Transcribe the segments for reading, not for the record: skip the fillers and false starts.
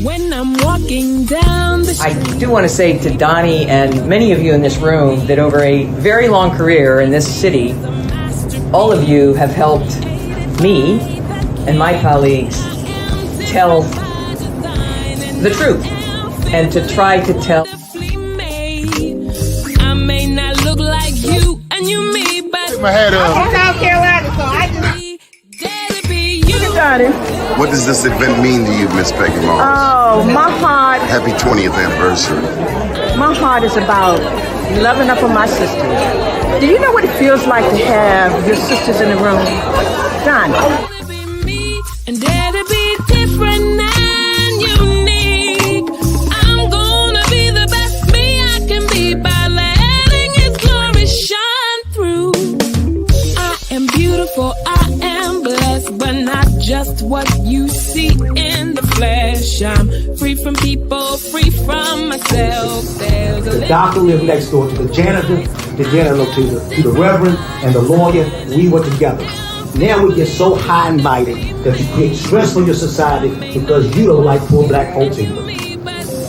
When I'm walking down the street. I do want to say to Doni and many of you in this room that over a very long career in this city, all of you have helped me and my colleagues tell the truth and to try to tell. I may not look like you and you me, but Take my hat off. I'm South Carolina, so I just. What does this event mean to you, Miss Peggy Moss? Oh, my heart. Happy 20th anniversary. My heart is about loving up on my sisters. Do you know what it feels like to have your sisters in the room? Done. And dare to be different and unique. I'm gonna be the best me I can be by letting His glory shine through. I am beautiful, I am blessed, but not just what you see in the flesh. I'm free from people, free from myself. There's The doctor lived next door to the janitor, to the reverend, and the lawyer. We were together. Now we get so high and mighty that you create stress for your society because you don't like poor black folks either.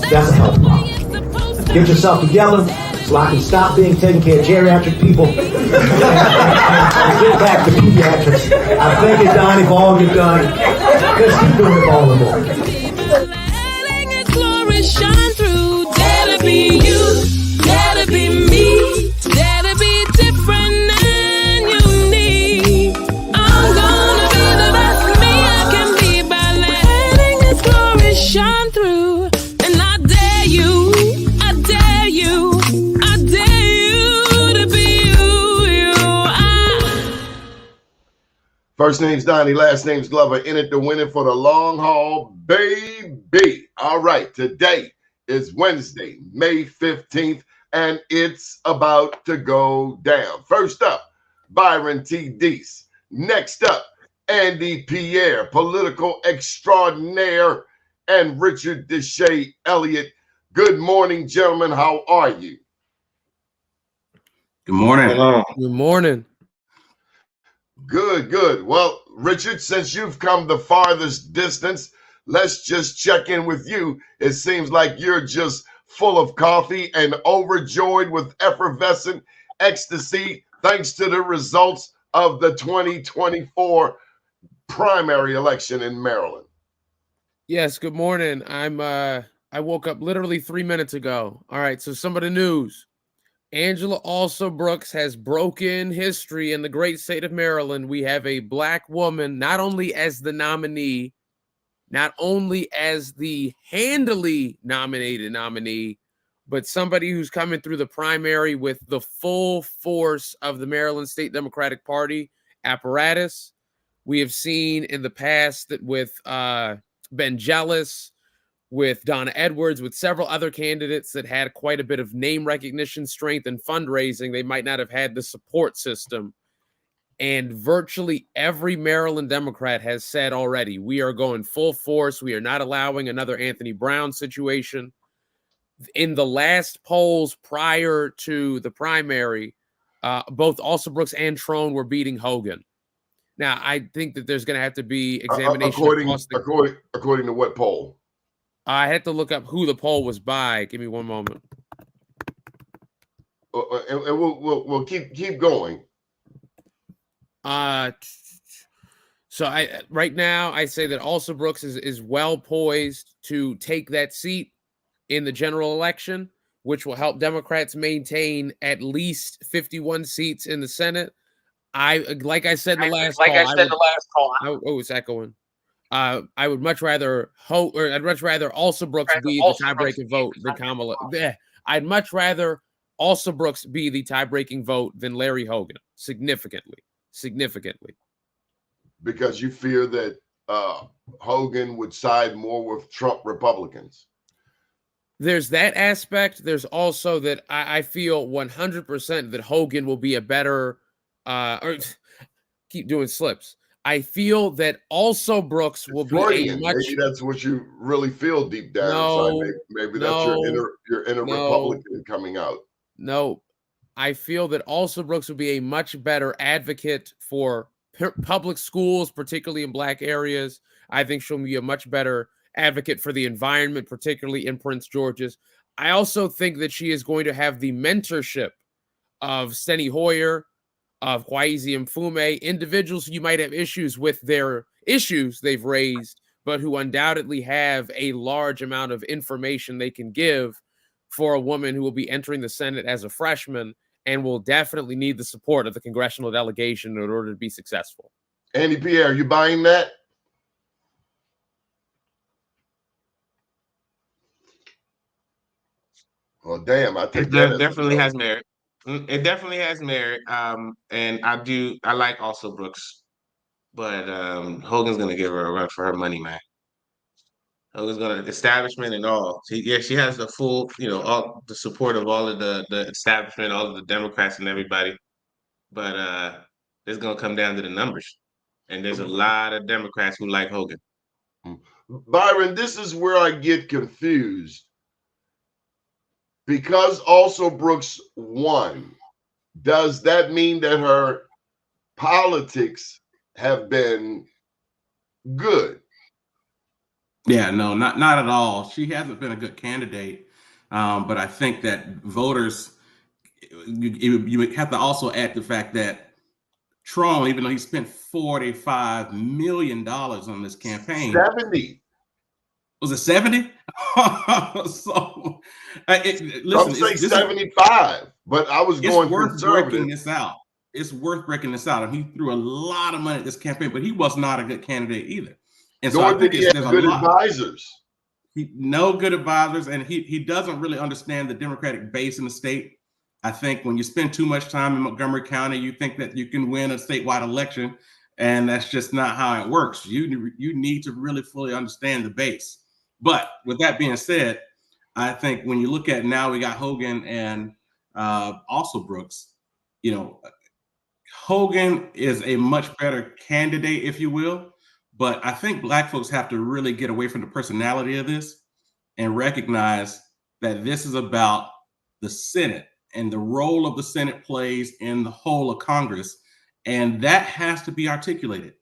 That's a health problem. Get yourself together so I can stop being taking care of geriatric people and get back to pediatrics. I thank you, Doni, for all you've done. Let's keep doing it all the more. letting His glory shine through. Dare to be you, dare to be me, dare to be different and unique. I'm gonna be the best me I can be by letting His glory shine through. And I dare you, I dare you, I dare you to be you. First name's Doni, last name's Glover. In it to win it for the long haul, baby. All right, today is Wednesday, May 15th, and it's about to go down. First up, Byron T. Deese. Next up, Andy Pierre, political extraordinaire, and Richard Deshay Elliott. Good morning, gentlemen. How are you? Good morning. Good morning. Good, good. Well, Richard, since you've come the farthest distance, let's just check in with you. It seems like you're just full of coffee and overjoyed with effervescent ecstasy thanks to the results of the 2024 primary election in Maryland. Yes, good morning. I woke up literally 3 minutes ago. All right, so some of the news. Angela Brooks has broken history in the great state of Maryland. We have a black woman not only as the nominee, not only as the handily nominated nominee, but somebody who's coming through the primary with the full force of the Maryland State Democratic Party apparatus. We have seen in the past that with Ben Jealous, with Donna Edwards, with several other candidates that had quite a bit of name recognition, strength, and fundraising, they might not have had the support system. And virtually every Maryland Democrat has said already, we are going full force. We are not allowing another Anthony Brown situation. In the last polls prior to the primary, both Brooks and Trone were beating Hogan. Now, I think that there's going to have to be examination. According to what poll? I had to look up who the poll was by. Give me one moment. And we'll keep going. So right now I say that Brooks is well poised to take that seat in the general election, which will help Democrats maintain at least 51 seats in the Senate. Like I said in the last call. Oh, it's echoing. I would much rather I'd much rather Brooks be the tie-breaking vote than Kamala. I'd much rather Brooks be the tie-breaking vote than Larry Hogan, significantly. Because you fear that Hogan would side more with Trump Republicans. There's that aspect. There's also that I feel 100% that Hogan will be a better or keep doing slips. I feel that Brooks will be a much. Maybe that's what you really feel deep down inside. Maybe that's your inner Republican coming out. No, I feel that Brooks will be a much better advocate for public schools, particularly in black areas. I think she'll be a much better advocate for the environment, particularly in Prince George's. I also think that she is going to have the mentorship of Steny Hoyer, of Kwesi Mfume, individuals who you might have issues with their issues they've raised, but who undoubtedly have a large amount of information they can give for a woman who will be entering the Senate as a freshman and will definitely need the support of the congressional delegation in order to be successful. Andy Pierre, are you buying that? Oh, damn. I take that as definitely has merit. It definitely has merit. And I like also Brooks, but Hogan's gonna give her a run for her money, man. Hogan's gonna establishment and all. She has the full, all the support of all of the establishment, all of the Democrats and everybody. But it's gonna come down to the numbers. And there's a lot of Democrats who like Hogan. Byron, this is where I get confused. Because also Brooks won, does that mean that her politics have been good? Yeah, no, not at all. She hasn't been a good candidate, but I think that voters, you have to also add the fact that Trump, even though he spent $45 million on this campaign, 70. Was it 70? So, listen, Some say 75, but I was going conservative. Breaking this out. It's worth breaking this out. And he threw a lot of money at this campaign, but he was not a good candidate either. And Nor did he have good advisors. No good advisors, and he doesn't really understand the Democratic base in the state. I think when you spend too much time in Montgomery County, you think that you can win a statewide election, and that's just not how it works. You need to really fully understand the base. But with that being said, I think when you look at now, we got Hogan and also Brooks. Hogan is a much better candidate, if you will. But I think Black folks have to really get away from the personality of this and recognize that this is about the Senate and the role of the Senate plays in the whole of Congress. And that has to be articulated.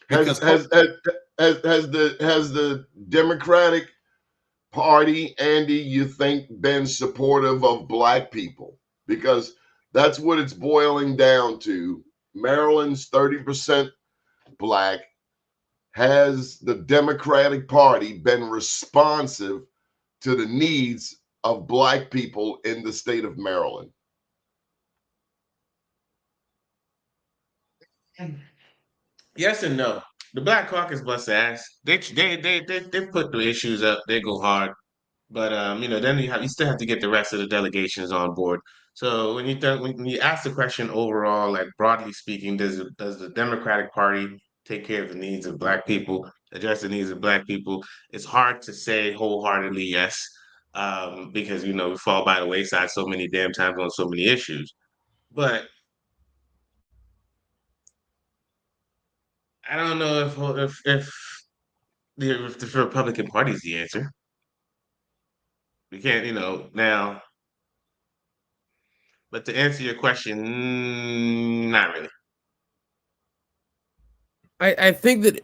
Has the Democratic Party, Andy, you think, been supportive of Black people? Because that's what it's boiling down to. Maryland's 30% Black. Has the Democratic Party been responsive to the needs of Black people in the state of Maryland? Yes and no. The Black Caucus busts ass. They put the issues up. They go hard, but then you still have to get the rest of the delegations on board. So when you ask the question overall, like broadly speaking, does the Democratic Party take care of the needs of Black people, address the needs of Black people? It's hard to say wholeheartedly yes, because we fall by the wayside so many damn times on so many issues. But I don't know if the Republican Party is the answer. We can't, now. But to answer your question, not really. I think that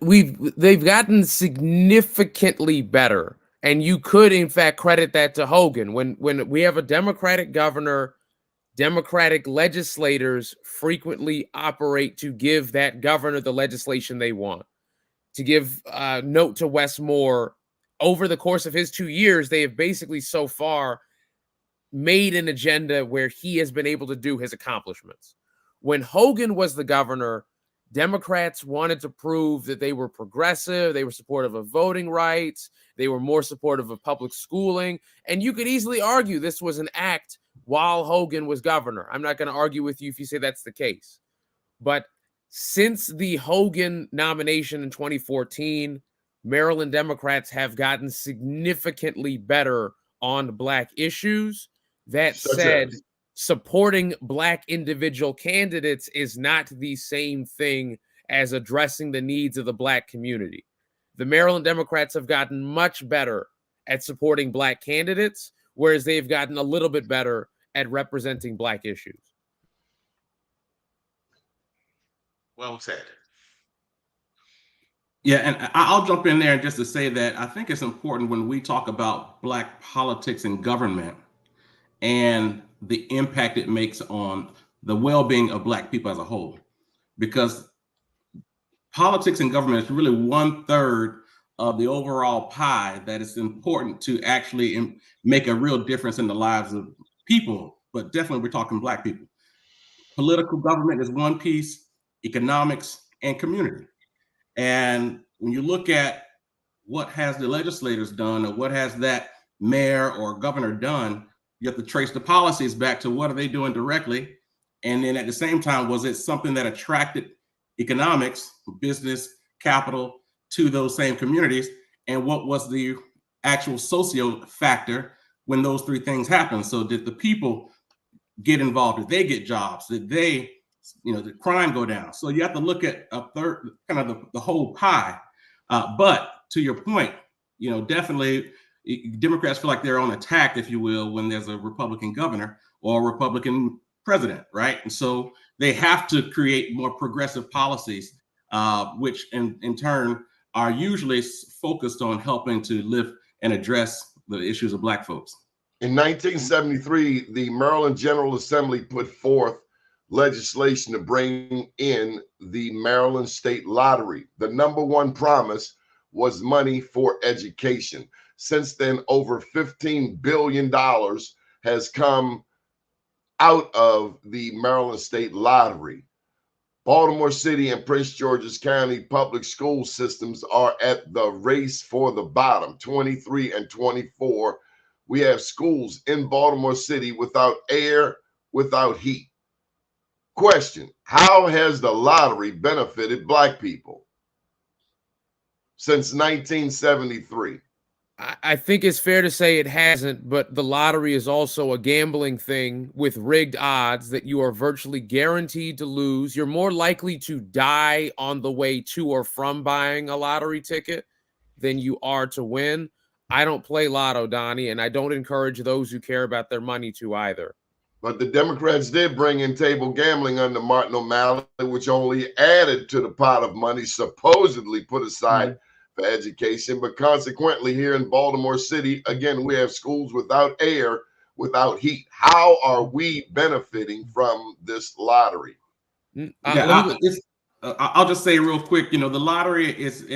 they've gotten significantly better, and you could in fact credit that to Hogan. When we have a Democratic governor, Democratic legislators frequently operate to give that governor the legislation they want. To give note to Wes Moore, over the course of his 2 years, they have basically so far made an agenda where he has been able to do his accomplishments. When Hogan was the governor, Democrats wanted to prove that they were progressive, they were supportive of voting rights, they were more supportive of public schooling, and you could easily argue this was an act while Hogan was governor. I'm not going to argue with you if you say that's the case. But since the Hogan nomination in 2014, Maryland Democrats have gotten significantly better on Black issues. That said, supporting Black individual candidates is not the same thing as addressing the needs of the Black community. The Maryland Democrats have gotten much better at supporting Black candidates, whereas they've gotten a little bit better at representing Black issues. Well said. Yeah, and I'll jump in there just to say that I think it's important when we talk about Black politics and government and the impact it makes on the well-being of Black people as a whole, because politics and government is really 1/3 of the overall pie that is important to actually make a real difference in the lives of people. But definitely, we're talking Black people. Political government is one piece, economics and community. And when you look at what has the legislators done or what has that mayor or governor done, you have to trace the policies back to what are they doing directly. And then at the same time, was it something that attracted economics, business, capital to those same communities? And what was the actual socio factor when those three things happen? So did the people get involved? Did they get jobs? Did they, the crime go down? So you have to look at a third, kind of the whole pie. But to your point, definitely Democrats feel like they're on attack, if you will, when there's a Republican governor or a Republican president, right? And so they have to create more progressive policies, which in turn are usually focused on helping to lift and address the issues of Black folks. In 1973, the Maryland General Assembly put forth legislation to bring in the Maryland State Lottery. The number one promise was money for education. Since then, over $15 billion has come out of the Maryland State Lottery. Baltimore City and Prince George's County public school systems are at the race for the bottom, 23 and 24. We have schools in Baltimore City without air, without heat. Question: how has the lottery benefited Black people since 1973? I think it's fair to say it hasn't, but the lottery is also a gambling thing with rigged odds that you are virtually guaranteed to lose. You're more likely to die on the way to or from buying a lottery ticket than you are to win. I don't play lotto, Donnie, and I don't encourage those who care about their money to either. But the Democrats did bring in table gambling under Martin O'Malley, which only added to the pot of money supposedly put aside for education. But consequently, here in Baltimore City, again, we have schools without air, without heat. How are we benefiting from this lottery? I'll just say real quick, the lottery is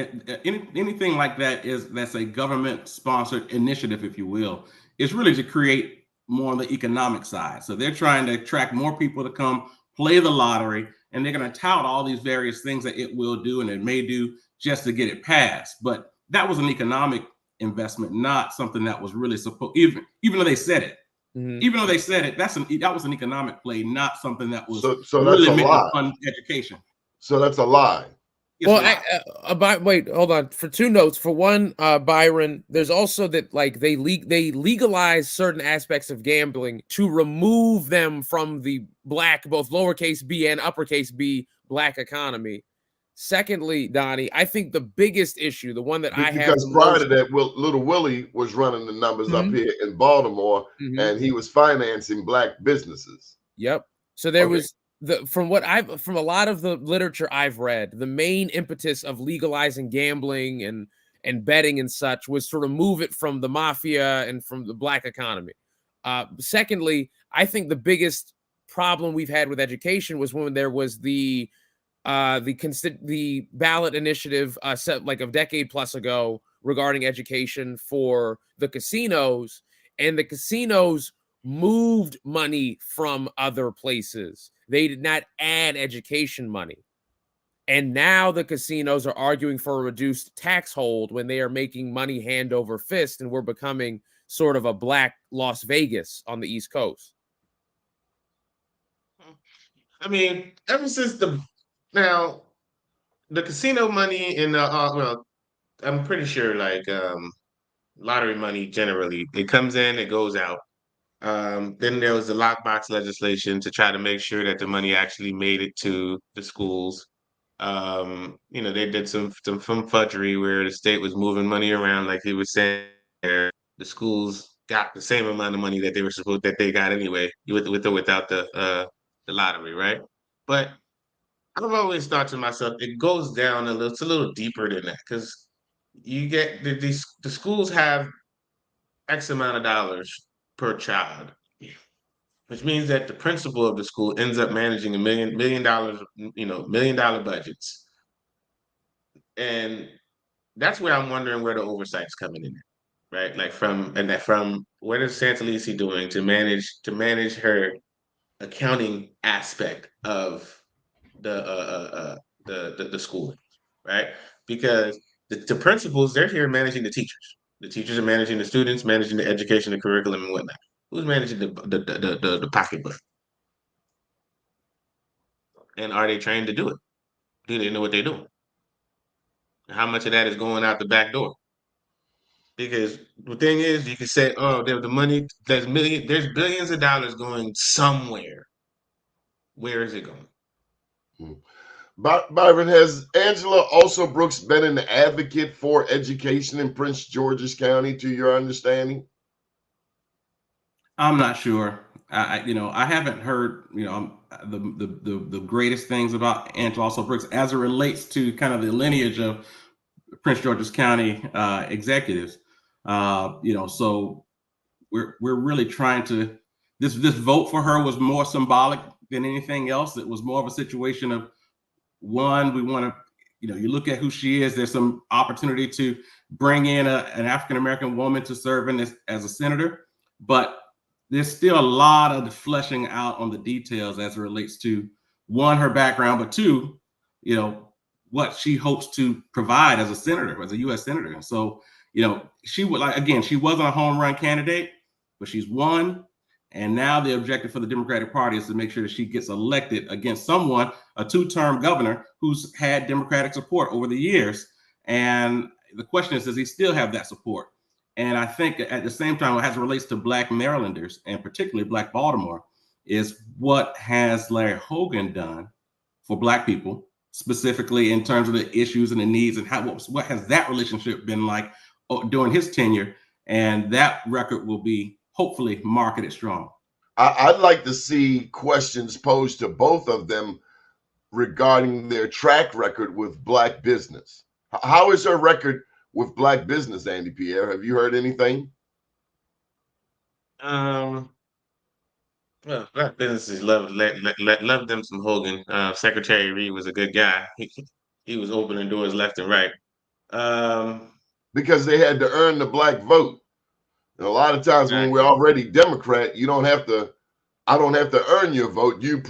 anything like that's a government sponsored initiative, if you will. It's really to create more on the economic side. So they're trying to attract more people to come play the lottery, and they're going to tout all these various things that it will do and it may do just to get it passed. But that was an economic investment, not something that was really supposed, even though they said it. Even though they said it, that was an economic play, not something that was so really that's a meant lie. to fund education. So that's a lie. Well, wait, hold on. For two notes. For one, Byron, there's also that they legalize certain aspects of gambling to remove them from the Black, both lowercase b and uppercase b, Black economy. Secondly, Donnie, I think the biggest issue, the one that I have, because prior to that, Little Willie was running the numbers up here in Baltimore, and he was financing Black businesses. Yep. So there was from a lot of the literature I've read, the main impetus of legalizing gambling and betting and such was to remove it from the mafia and from the Black economy. Secondly, I think the biggest problem we've had with education was when there was the ballot initiative set like a decade plus ago regarding education for the casinos, and the casinos moved money from other places. They did not add education money. And now the casinos are arguing for a reduced tax hold when they are making money hand over fist, and we're becoming sort of a Black Las Vegas on the East Coast. I mean, ever since the casino money in I'm pretty sure lottery money generally, it comes in, it goes out. Then there was the lockbox legislation to try to make sure that the money actually made it to the schools. They did some fudgery where the state was moving money around, like he was saying. The schools got the same amount of money that they got anyway, with or without the lottery, right? But I've always thought to myself, it goes down a little, it's a little deeper than that, because you get the schools have X amount of dollars per child, which means that the principal of the school ends up managing $1 million, $1 million budgets. And that's where I'm wondering where the oversight's coming in, right? Like from what is Santalisi doing to manage her accounting aspect of the schooling, right? Because the principals, they're here managing the teachers. The teachers are managing the students, managing the education, the curriculum, and whatnot. Who's managing the pocketbook? And are they trained to do it? Do they know what they're doing? How much of that is going out the back door? Because the thing is, you can say, "Oh, there's the money. There's billions of dollars going somewhere. Where is it going?" Byron, has Angela also Brooks been an advocate for education in Prince George's County, to your understanding? I'm not sure. I haven't heard, the greatest things about Angela also Brooks as it relates to kind of the lineage of Prince George's County executives. So we're really trying to. This vote for her was more symbolic than anything else. It was more of a situation of, one, we want to, you look at who she is. There's some opportunity to bring in an African American woman to serve in this as a senator, but there's still a lot of the fleshing out on the details as it relates to, one, her background, but two, what she hopes to provide as a senator, as a U.S. senator. And so, she would she wasn't a home run candidate, but she's won. And now the objective for the Democratic Party is to make sure that she gets elected against someone, a two-term governor who's had Democratic support over the years. And the question is, does he still have that support? And I think at the same time, as it relates to Black Marylanders, and particularly Black Baltimore, is what has Larry Hogan done for Black people, specifically in terms of the issues and the needs, and what has that relationship been like during his tenure? And that record will be hopefully marketed strong. I'd like to see questions posed to both of them regarding their track record with Black business. How is her record with Black business, Andy Pierre? Have you heard anything? Well, Black businesses love them some Hogan. Secretary Reed was a good guy. He was opening doors left and right. Because they had to earn the Black vote. And a lot of times when we're already Democrat, I don't have to earn your vote. You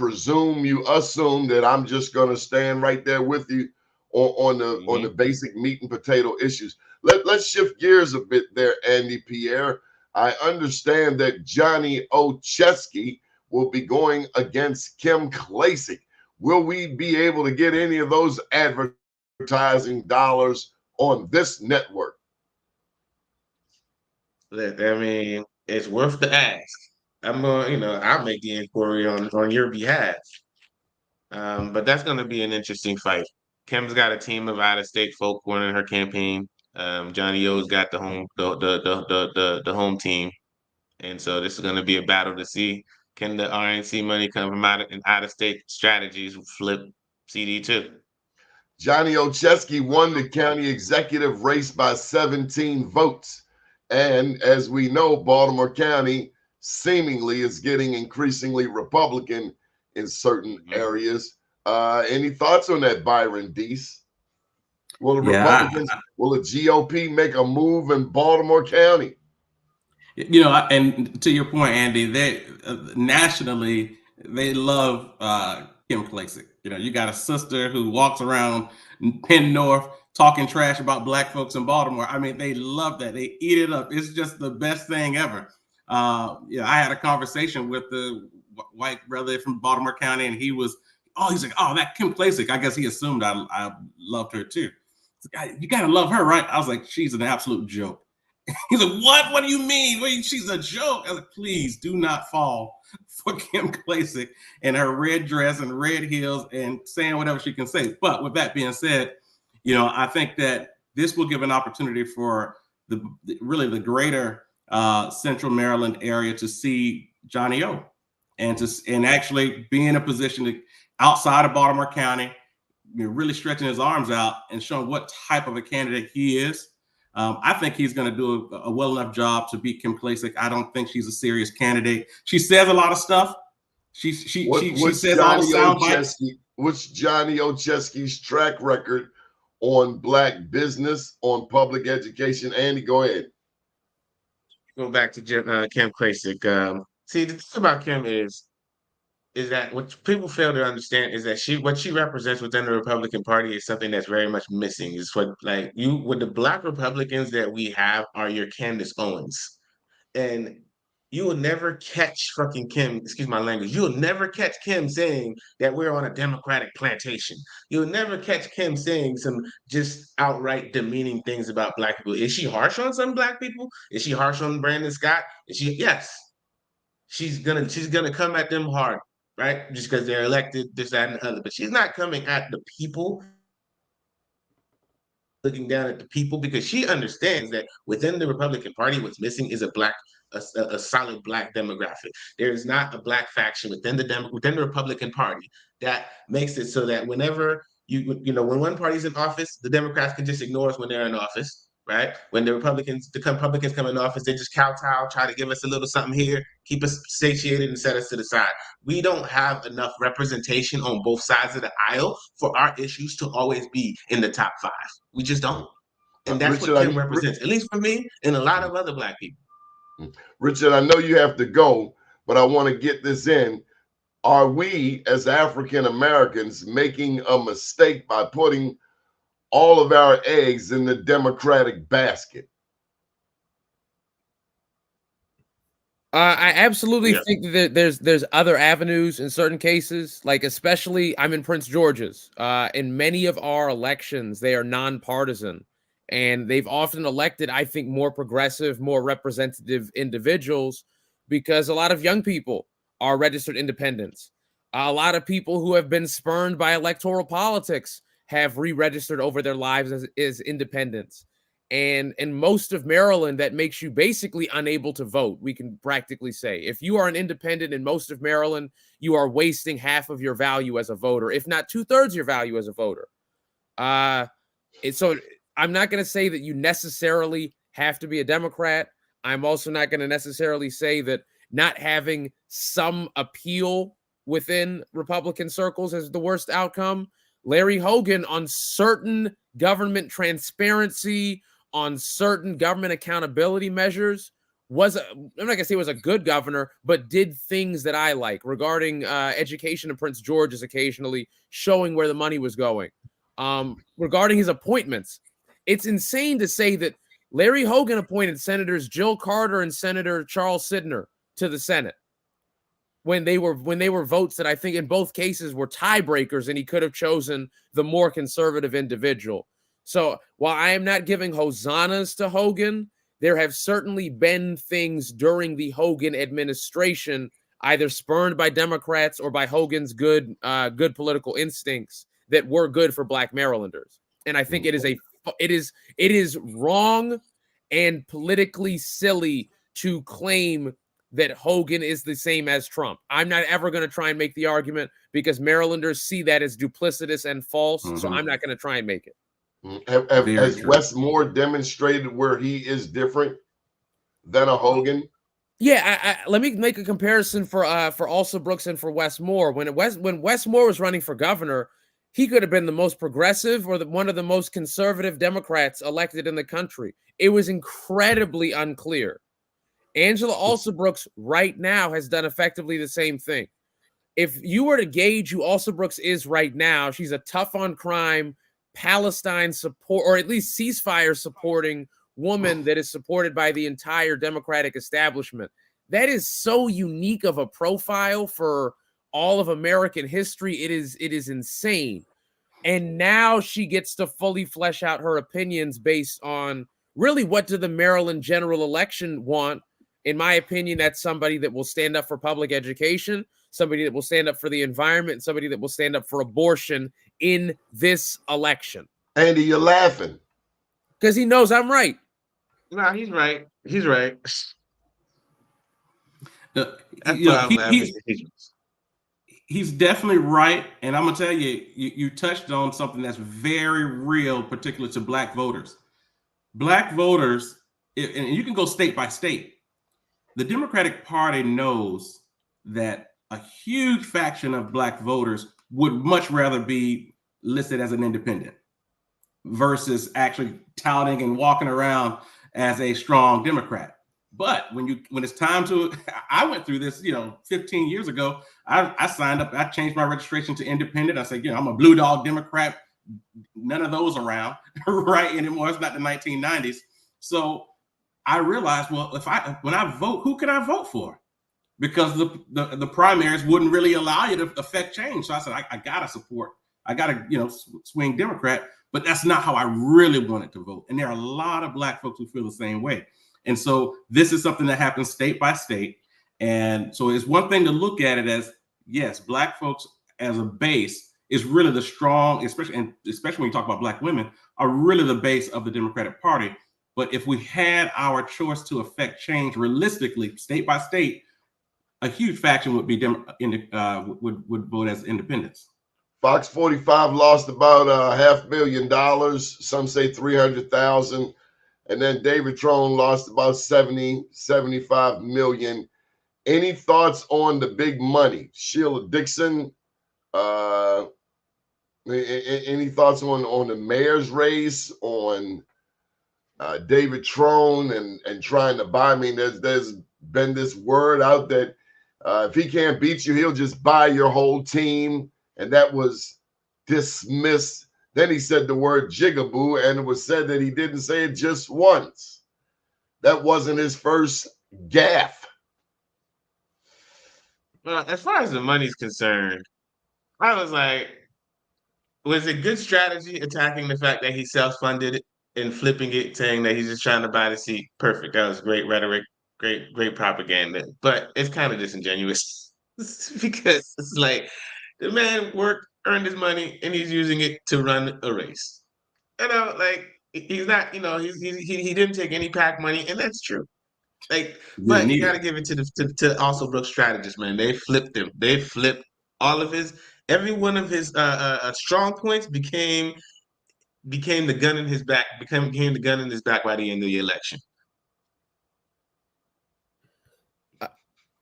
assume that I'm just going to stand right there with you on the basic meat and potato issues. Let's shift gears a bit there, Andy Pierre. I understand that Johnny Olszewski will be going against Kim Klacik. Will we be able to get any of those advertising dollars on this network? I mean, it's worth the ask. I'll make the inquiry on your behalf. But that's going to be an interesting fight. Kim's got a team of out-of-state folk running her campaign. Johnny O's got the home team, and so this is going to be a battle to see, can the RNC money come from out-of-state strategies flip CD2. Johnny Olszewski won the county executive race by 17 votes. And as we know, Baltimore County seemingly is getting increasingly Republican in certain areas. Any thoughts on that, Byron Deese? Will the Republicans, will the GOP make a move in Baltimore County? And to your point, Andy, they nationally, they love Kim Klacik. You got a sister who walks around Penn North talking trash about Black folks in Baltimore. I mean, they love that. They eat it up. It's just the best thing ever. I had a conversation with the white brother from Baltimore County, and he's like, oh, that Kim Klacik. I guess he assumed I loved her too. You gotta love her, right? I was like, she's an absolute joke. He's like, what? What do you mean? She's a joke. I was like, please do not fall for Kim Klacik and her red dress and red heels and saying whatever she can say. But with that being said, I think that this will give an opportunity for the greater Central Maryland area to see Johnny O, and actually be in a position to, outside of Baltimore County, really stretching his arms out and showing what type of a candidate he is. I think he's going to do a well enough job to beat Kim Klacik. I don't think she's a serious candidate. She says a lot of stuff. She says all the sound bites. What's Johnny Ocheski's track record on black business, on public education? Andy, go ahead. Go back to Kim Klacik. See, the thing about Kim is that what people fail to understand is that what she represents within the Republican Party is something that's very much missing. It's what the black Republicans that we have are your Candace Owens. And you will never catch fucking Kim, excuse my language, you will never catch Kim saying that we're on a Democratic plantation. You'll never catch Kim saying some just outright demeaning things about black people. Is she harsh on some black people? Is she harsh on Brandon Scott? Yes. She's gonna come at them hard, right? Just because they're elected, this, that, and the other. But she's not coming at the people, looking down at the people, because she understands that within the Republican Party, what's missing is a solid black demographic. There is not a black faction within the Republican Party that makes it so that whenever when one party's in office, the Democrats can just ignore us when they're in office, right? When the Republicans come in office, they just kowtow, try to give us a little something here, keep us satiated and set us to the side. We don't have enough representation on both sides of the aisle for our issues to always be in the top 5. We just don't. And that's what Kim represents, at least for me and a lot of other black people. Richard, I know you have to go, but I want to get this in. Are we, as African Americans, making a mistake by putting all of our eggs in the Democratic basket? I absolutely think that there's other avenues in certain cases, like especially I'm in Prince George's. In many of our elections, they are nonpartisan. And they've often elected, I think, more progressive, more representative individuals because a lot of young people are registered independents. A lot of people who have been spurned by electoral politics have re-registered over their lives as independents. And in most of Maryland, that makes you basically unable to vote, we can practically say. If you are an independent in most of Maryland, you are wasting half of your value as a voter, if not 2/3 your value as a voter. So I'm not going to say that you necessarily have to be a Democrat. I'm also not going to necessarily say that not having some appeal within Republican circles is the worst outcome. Larry Hogan, on certain government transparency, on certain government accountability measures, I'm not going to say was a good governor, but did things that I like regarding education in Prince George's, occasionally showing where the money was going. Regarding his appointments, it's insane to say that Larry Hogan appointed Senators Jill Carter and Senator Charles Sidner to the Senate when they were votes that I think in both cases were tiebreakers, and he could have chosen the more conservative individual. So while I am not giving hosannas to Hogan, there have certainly been things during the Hogan administration, either spurned by Democrats or by Hogan's good political instincts, that were good for Black Marylanders. And I think it is wrong and politically silly to claim that Hogan is the same as Trump. I'm not ever going to try and make the argument because Marylanders see that as duplicitous and false. So I'm not going to try and make it. Has Wes Moore demonstrated where he is different than a Hogan? Yeah, let me make a comparison for Alsa Brooks and for Wes Moore. When Wes Moore was running for governor, he could have been the most progressive or one of the most conservative Democrats elected in the country. It was incredibly unclear. Angela Alsa-Brooks right now has done effectively the same thing. If you were to gauge who Alsa-Brooks is right now, she's a tough on crime, Palestine support, or at least ceasefire supporting woman that is supported by the entire Democratic establishment. That is so unique of a profile for all of American history. It is insane. And now she gets to fully flesh out her opinions based on really what do the Maryland general election want. In my opinion, that's somebody that will stand up for public education, somebody that will stand up for the environment, and somebody that will stand up for abortion in this election. Andy, you're laughing. Because he knows I'm right. No, he's right. He's right. He's definitely right. And I'm going to tell you, you touched on something that's very real, particular to Black voters. Black voters, and you can go state by state, the Democratic Party knows that a huge faction of Black voters would much rather be listed as an independent versus actually touting and walking around as a strong Democrat. But when it's time to, I went through this, 15 years ago. I signed up. I changed my registration to independent. I said, I'm a blue dog Democrat. None of those around right anymore. It's not the 1990s. So I realized, well, when I vote, who can I vote for? Because the primaries wouldn't really allow you to affect change. So I said, I gotta support. I gotta, swing Democrat. But that's not how I really wanted to vote. And there are a lot of Black folks who feel the same way. And so this is something that happens state by state. And so it's one thing to look at it as, yes, Black folks as a base is really the strong, especially when you talk about Black women, are really the base of the Democratic Party. But if we had our choice to affect change realistically, state by state, a huge faction would be would vote as independents. Fox 45 lost about $500,000. Some say 300,000. And then David Trone lost about 75 million. Any thoughts on the big money? Sheila Dixon, any thoughts on the mayor's race, on David Trone and trying to buy? I mean, there's been this word out that if he can't beat you, he'll just buy your whole team. And that was dismissed. Then he said the word jigaboo, and it was said that he didn't say it just once. That wasn't his first gaffe. Well, as far as the money's concerned, I was like, was it good strategy attacking the fact that he self-funded it and flipping it, saying that he's just trying to buy the seat? Perfect. That was great rhetoric, great propaganda. But it's kind of disingenuous because it's like the man earned his money, and he's using it to run a race. Like he's not, he didn't take any PAC money, and that's true. Like, but you got to give it to also Brooks strategists, man. They flipped him. They flipped all of every one of his strong points became the gun in his back. Became the gun in his back by the end of the election.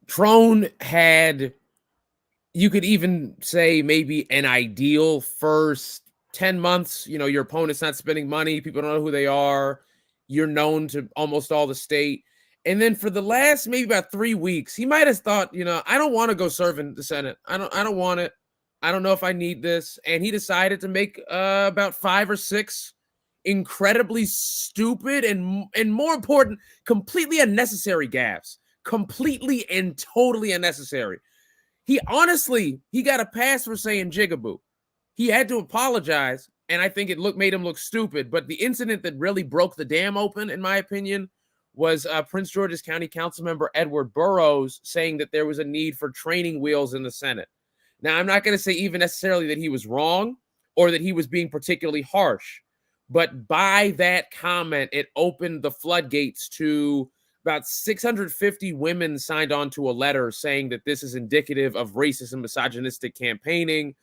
Trone had, you could even say, maybe an ideal first 10 months. Your opponent's not spending money. People don't know who they are. You're known to almost all the state. And then for the last maybe about 3 weeks, he might have thought, I don't want to go serve in the Senate. I don't want it. I don't know if I need this. And he decided to make about 5 or 6 incredibly stupid and more important, completely unnecessary gaffes. Completely and totally unnecessary. He got a pass for saying jigaboo. He had to apologize, and I think it made him look stupid. But the incident that really broke the dam open, in my opinion, was Prince George's County Councilmember Edward Burrows saying that there was a need for training wheels in the Senate. Now, I'm not going to say even necessarily that he was wrong or that he was being particularly harsh, but by that comment, it opened the floodgates to about 650 women signed on to a letter saying that this is indicative of racist and misogynistic campaigning.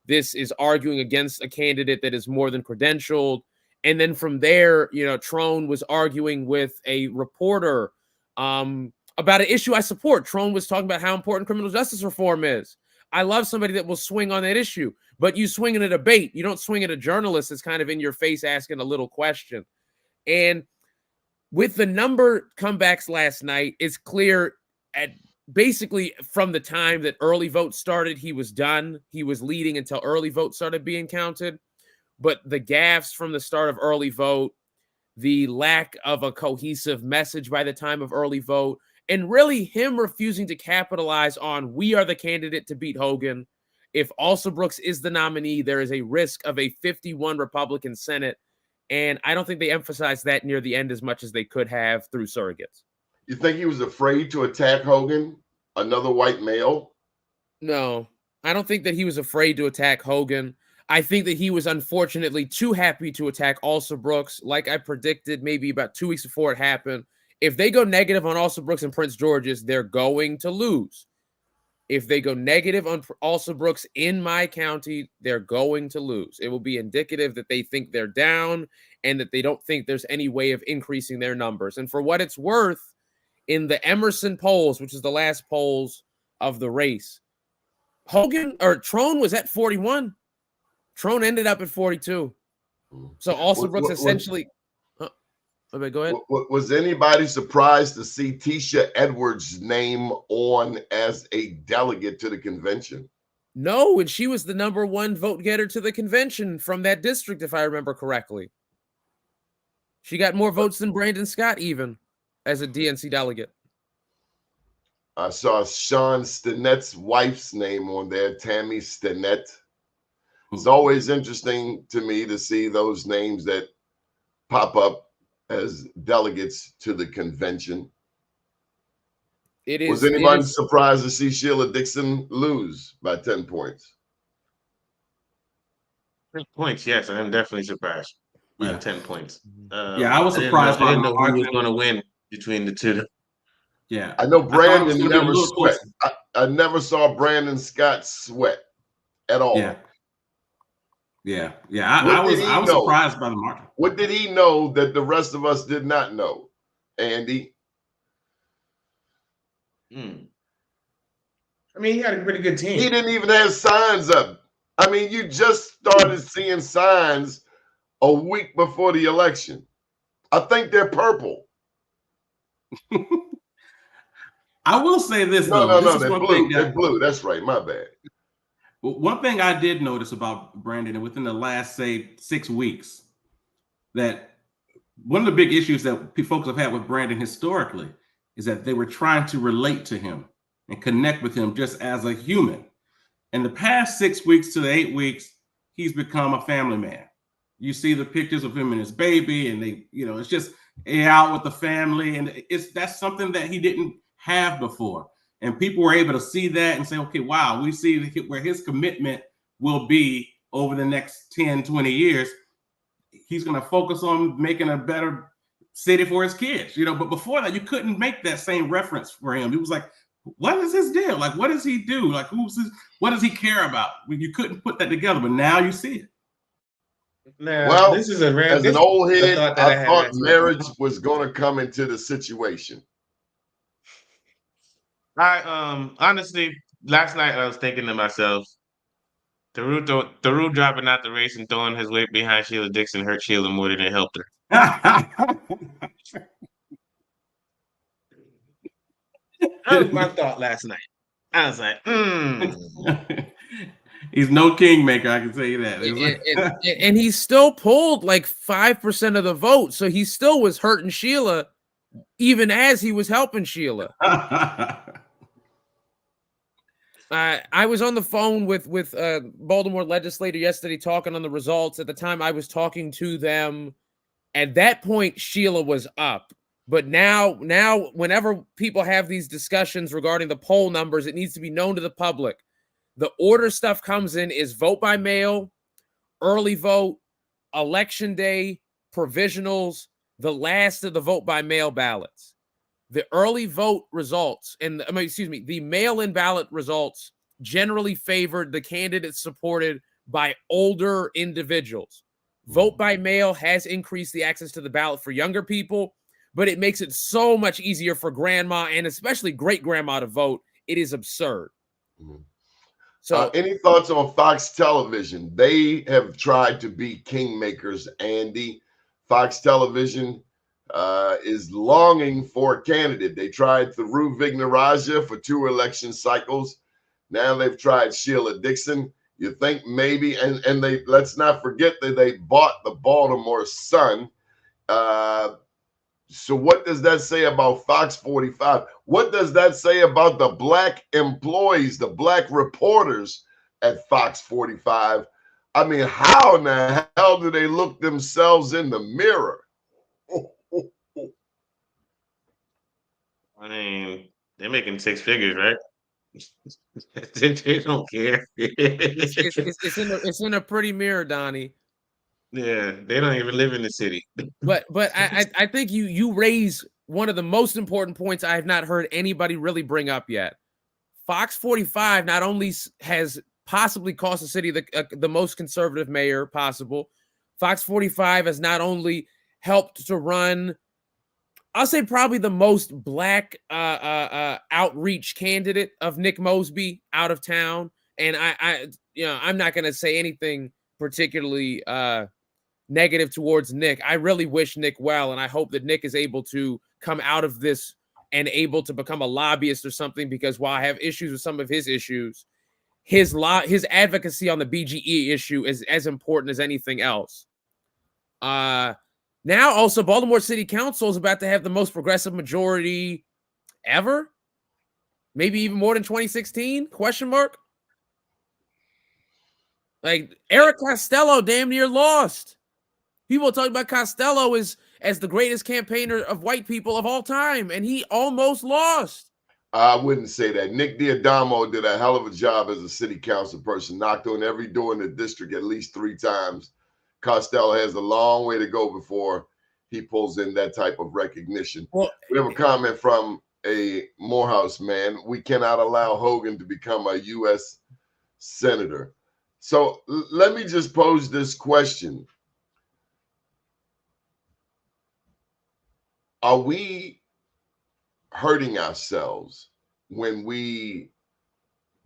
This is arguing against a candidate that is more than credentialed. And then from there, Trone was arguing with a reporter about an issue I support. Trone was talking about how important criminal justice reform is. I love somebody that will swing on that issue, but you swing in a debate. You don't swing at a journalist that's kind of in your face asking a little question. And with the number comebacks last night, it's clear basically from the time that early vote started, he was done. He was leading until early vote started being counted. But the gaffes from the start of early vote, the lack of a cohesive message by the time of early vote, and really him refusing to capitalize on, we are the candidate to beat Hogan. If Alsobrooks is the nominee, there is a risk of a 51 Republican Senate. And I don't think they emphasized that near the end as much as they could have through surrogates. You think he was afraid to attack Hogan, another white male? No, I don't think that he was afraid to attack Hogan. I think that he was unfortunately too happy to attack Alsobrooks. Like I predicted maybe about 2 weeks before it happened. If they go negative on Alsobrooks and Prince George's, they're going to lose. If they go negative on Also Brooks in my county, they're going to lose. It will be indicative that they think they're down and that they don't think there's any way of increasing their numbers. And for what it's worth, in the Emerson polls, which is the last polls of the race, Trone was at 41. Trone ended up at 42. So Also Brooks essentially... go ahead. Was anybody surprised to see Tisha Edwards' name on as a delegate to the convention? No, and she was the #1 vote getter to the convention from that district, if I remember correctly. She got more votes than Brandon Scott, even as a DNC delegate. I saw Sean Stinnett's wife's name on there, Tammy Stinnett. It's always interesting to me to see those names that pop up as delegates to the convention. Was anybody surprised to see Sheila Dixon lose by 10 points? 10 points, yes, I am definitely surprised by 10 points. I was surprised. I didn't know who was going to win between the two. Yeah, I know Brandon never sweat. I never saw Brandon Scott sweat at all. Yeah. I was surprised by the margin. What did he know that the rest of us did not know, Andy? I mean, he had a pretty good team. He didn't even have signs up. I mean, you just started seeing signs a week before the election. I think they're purple. I will say this, No, they're blue. They're blue. That's right. My bad. One thing I did notice about Brandon, and within the last, say, 6 weeks, that one of the big issues that folks have had with Brandon historically is that they were trying to relate to him and connect with him just as a human. In the past 6 weeks to 8 weeks, he's become a family man. You see the pictures of him and his baby, and they, it's just out with the family, and that's something that he didn't have before. And people were able to see that and say, okay, wow, we see where his commitment will be over the next 10, 20 years. He's going to focus on making a better city for his kids, but before that, you couldn't make that same reference for him. It was like, what is his deal? Like, what does he do? Like, what does he care about? You couldn't put that together, but now you see it. Now, this is as an old head, I thought marriage was going to come into the situation. I honestly, last night I was thinking to myself, Theroux dropping out the race and throwing his weight behind Sheila Dixon hurt Sheila more than it helped her. That was my thought last night. I was like, He's no kingmaker, I can tell you that. And he still pulled like 5% of the vote, so he still was hurting Sheila, even as he was helping Sheila. I was on the phone with Baltimore legislator yesterday talking on the results. At the time I was talking to them, at that point Sheila was up. But now whenever people have these discussions regarding the poll numbers, it needs to be known to the public. The order stuff comes in is vote by mail, early vote, election day, provisionals, the last of the vote by mail ballots. The early vote results, the mail-in ballot results generally favored the candidates supported by older individuals. Vote by mail has increased the access to the ballot for younger people, but it makes it so much easier for grandma and especially great-grandma to vote. It is absurd. Mm-hmm. So, any thoughts on Fox Television? They have tried to be kingmakers, Andy. Fox Television is longing for a candidate. They tried Theroux Vignarajah for 2 election cycles. Now they've tried Sheila Dixon. You think maybe, and they, let's not forget that they bought the Baltimore Sun. So what does that say about Fox 45? What does that say about the black employees, the black reporters at Fox 45? I mean, how in the hell do they look themselves in the mirror? I mean, they're making 6 figures, right? They don't care. it's in a pretty mirror, Donnie. Yeah, they don't even live in the city. But I think you raise one of the most important points I have not heard anybody really bring up yet. Fox 45 not only has possibly cost the city the most conservative mayor possible, Fox 45 has not only helped to run, I'll say probably the most black outreach candidate of Nick Mosby out of town. And I'm not going to say anything particularly negative towards Nick. I really wish Nick well, and I hope that Nick is able to come out of this and able to become a lobbyist or something, because while I have issues with some of his issues, his advocacy on the BGE issue is as important as anything else. Now also Baltimore City Council is about to have the most progressive majority ever. Maybe even more than 2016? Question mark. Like Eric Costello damn near lost. People talk about Costello as the greatest campaigner of white people of all time, and he almost lost. I wouldn't say that. Nick D'Adamo did a hell of a job as a city council person, knocked on every door in the district at least 3 times. Costello has a long way to go before he pulls in that type of recognition. Well, we have a comment from a Morehouse man. We cannot allow Hogan to become a U.S. senator. So let me just pose this question. Are we hurting ourselves when we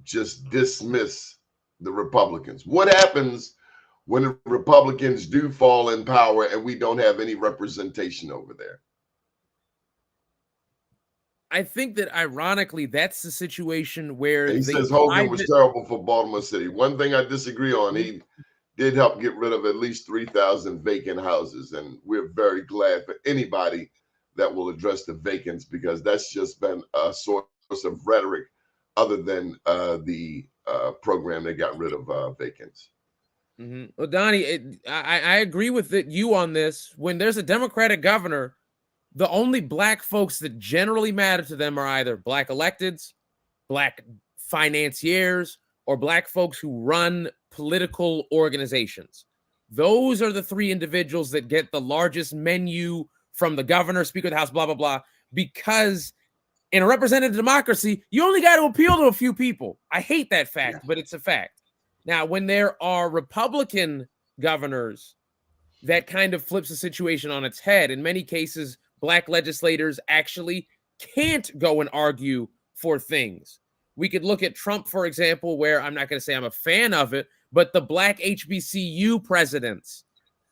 just dismiss the Republicans? What happens when the Republicans do fall in power and we don't have any representation over there? I think that ironically, that's the situation where he says Hogan was terrible for Baltimore City. One thing I disagree on, he did help get rid of at least 3,000 vacant houses, and we're very glad for anybody that will address the vacants, because that's just been a source of rhetoric other than the program that got rid of vacants. Mm-hmm. Well, Donnie, I agree with you on this. When there's a Democratic governor, the only black folks that generally matter to them are either black electeds, black financiers, or black folks who run political organizations. Those are the 3 individuals that get the largest menu from the governor, speaker of the house, blah, blah, blah, because in a representative democracy, you only got to appeal to a few people. I hate that fact, but it's a fact. Now, when there are Republican governors, that kind of flips the situation on its head. In many cases, black legislators actually can't go and argue for things. We could look at Trump, for example, where I'm not going to say I'm a fan of it, but the black HBCU presidents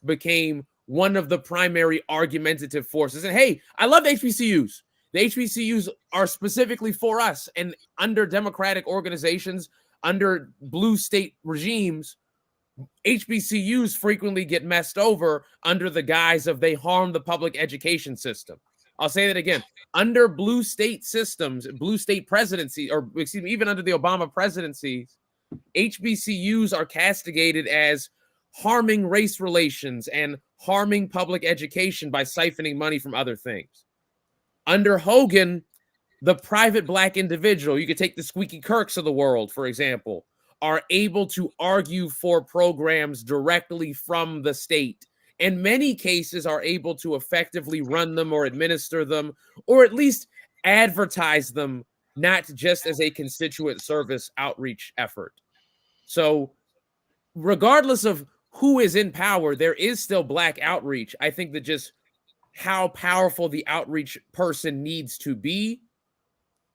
became one of the primary argumentative forces. And hey, I love the HBCUs. The HBCUs are specifically for us. And under democratic organizations, under blue state regimes, HBCUs frequently get messed over under the guise of they harm the public education system. I'll say that again. Under blue state systems, blue state presidency, or excuse me, even under the Obama presidencies, HBCUs are castigated as harming race relations and harming public education by siphoning money from other things. Under Hogan, the private black individual, you could take the Squeaky Kirks of the world, for example, are able to argue for programs directly from the state. In many cases are able to effectively run them or administer them, or at least advertise them, not just as a constituent service outreach effort. So regardless of who is in power, there is still black outreach. I think that just how powerful the outreach person needs to be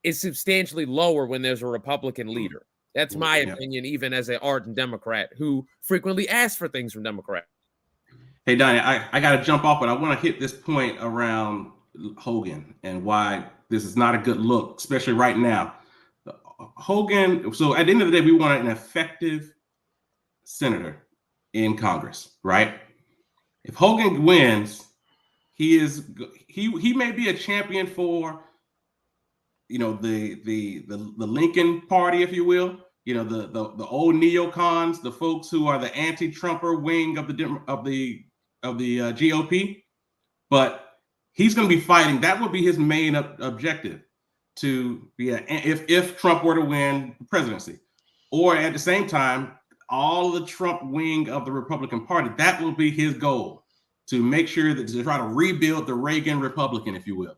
is substantially lower when there's a Republican leader. That's my opinion, even as an ardent Democrat who frequently asks for things from Democrats. Hey, Donnie, I got to jump off, but I want to hit this point around Hogan and why this is not a good look, especially right now. Hogan, so at the end of the day, we want an effective senator in Congress, right? If Hogan wins, he may be a champion for, you know, the Lincoln Party, if you will, you know, the old neocons, the folks who are the anti-Trumper wing of the GOP, but he's going to be fighting. That would be his main objective, to be if Trump were to win the presidency, or at the same time, all the Trump wing of the Republican Party. That will be his goal, to make sure that to try to rebuild the Reagan Republican, if you will.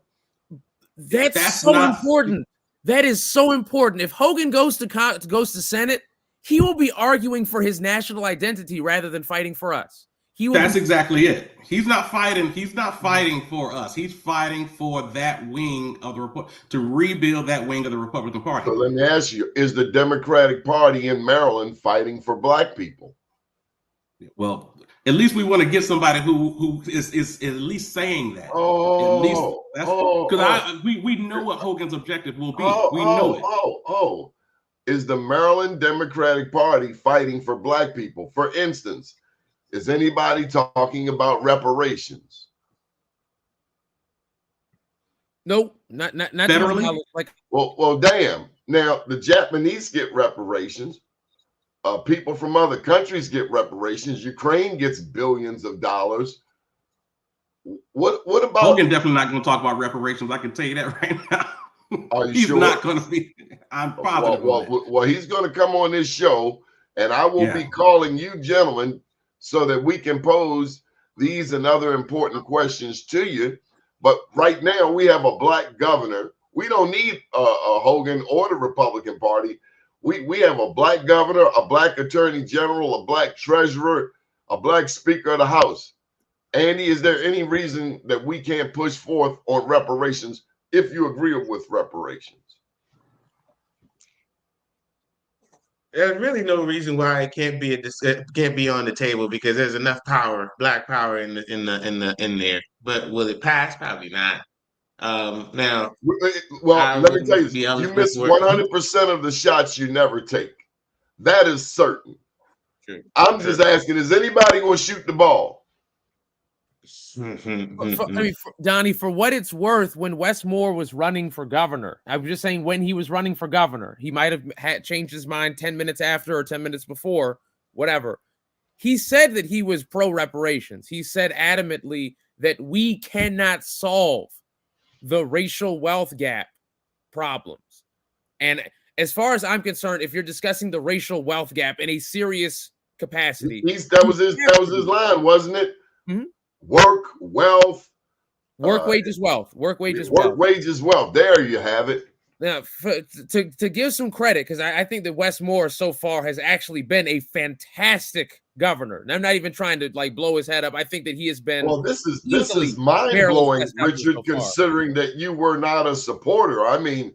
That's so important. That is so important. If Hogan goes to Senate, he will be arguing for his national identity rather than fighting for us. That's exactly it. He's not fighting for us. He's fighting for that wing of the to rebuild that wing of the Republican Party. So let me ask you, is the Democratic Party in Maryland fighting for black people? Well, at least we want to get somebody who is at least saying that. We know what Hogan's objective will be. We know it. Is the Maryland Democratic Party fighting for black people? For instance, is anybody talking about reparations? Nope, not federally. Well, damn. Now the Japanese get reparations. People from other countries get reparations. Ukraine gets billions of dollars. What about Hogan? Definitely not going to talk about reparations. I can tell you that right now. Are you He's sure? not going to be. I'm positive. Well, he's going to come on this show, and I will be calling you gentlemen so that we can pose these and other important questions to you. But right now, we have a black governor. We don't need a Hogan or the Republican Party. We have a black governor, a black attorney general, a black treasurer, a black speaker of the House. Andy, is there any reason that we can't push forth on reparations if you agree with reparations? There's really no reason why it can't be on the table, because there's enough power, black power in there. But will it pass? Probably not. Now, well, let me tell you, you miss 100% of the shots you never take. That is certain. True. I'm just asking, is anybody going to shoot the ball? Donnie, for what it's worth, when Wes Moore was running for governor, I'm just saying when he was running for governor, he might have changed his mind 10 minutes after or 10 minutes before, whatever. He said that he was pro-reparations. He said adamantly that we cannot solve the racial wealth gap problems. And as far as I'm concerned, if you're discussing the racial wealth gap in a serious capacity, that was his line, wasn't it? Mm-hmm. Work, wealth, wages, wealth. Work, wages, wealth. There you have it. Now, to give some credit, because I think that Wes Moore so far has actually been a fantastic governor. And I'm not even trying to blow his head up. I think that he has been. Well, this is mind blowing, Richard, considering that you were not a supporter. I mean,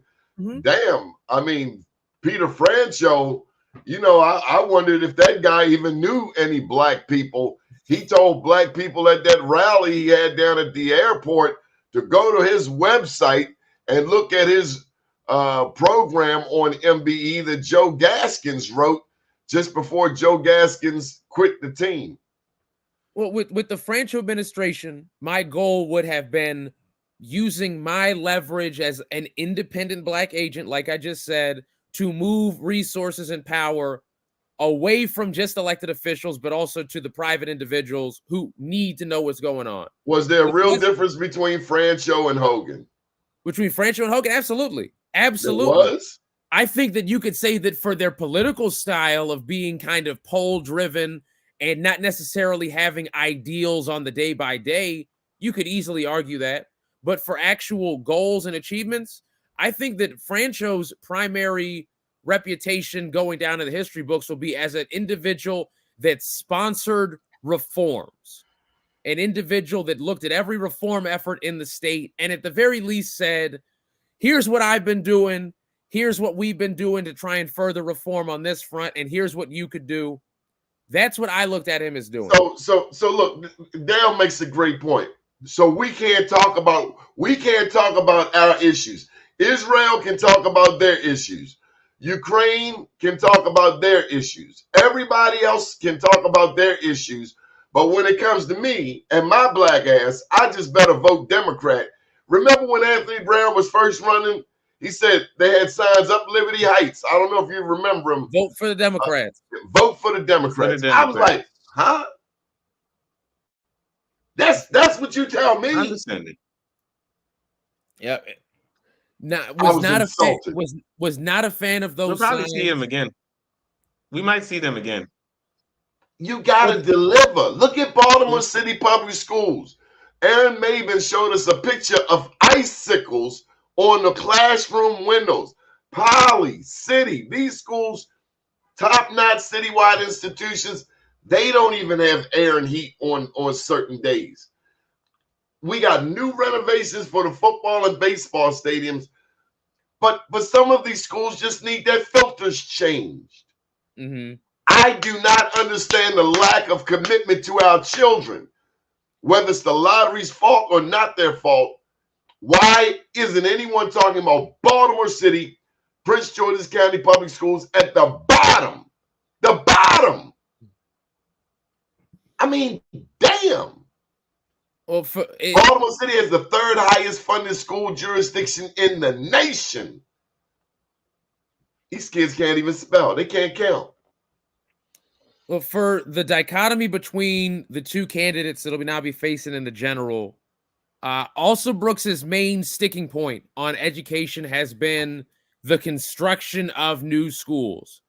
damn. I mean, Peter Franchot. I wondered if that guy even knew any black people. He told black people at that rally he had down at the airport to go to his website and look at his program on MBE that Joe Gaskins wrote just before Joe Gaskins quit the team. Well, with the Franchot administration, my goal would have been using my leverage as an independent black agent, like I just said, to move resources and power away from just elected officials, but also to the private individuals who need to know what's going on. Was there a real difference between Franchot and Hogan? Between Franchot and Hogan? Absolutely. Absolutely. There was? I think that you could say that for their political style of being kind of poll-driven and not necessarily having ideals on the day-by-day, you could easily argue that. But for actual goals and achievements, I think that Franchot's primary reputation going down in the history books will be as an individual that sponsored reforms, an individual that looked at every reform effort in the state and at the very least said, here's what I've been doing, here's what we've been doing to try and further reform on this front, and here's what you could do. That's what I looked at him as doing. So look, Dale makes a great point. So we can't talk about our issues. Israel can talk about their issues. Ukraine can talk about their issues. Everybody else can talk about their issues. But when it comes to me and my black ass, I just better vote Democrat. Remember when Anthony Brown was first running? He said they had signs up Liberty Heights. I don't know if you remember him. Vote for the Democrats. Vote for the Democrats. I was like, huh? That's what you tell me. I understand it. Yeah. Was not a fan of those. We'll probably see him again. We might see them again. You gotta deliver. Look at Baltimore City Public Schools. Aaron Maven showed us a picture of icicles on the classroom windows. Poly, City, these schools, top-notch citywide institutions, they don't even have air and heat on certain days. We got new renovations for the football and baseball stadiums, but some of these schools just need their filters changed. Mm-hmm. I do not understand the lack of commitment to our children, whether it's the lottery's fault or not their fault. Why isn't anyone talking about Baltimore City, Prince George's County Public Schools at the bottom? The bottom. I mean, damn. Well, Baltimore City has the third highest funded school jurisdiction in the nation. These kids can't even spell. They can't count. Well, for the dichotomy between the two candidates that'll now be facing in the general, also Brooks's main sticking point on education has been the construction of new schools.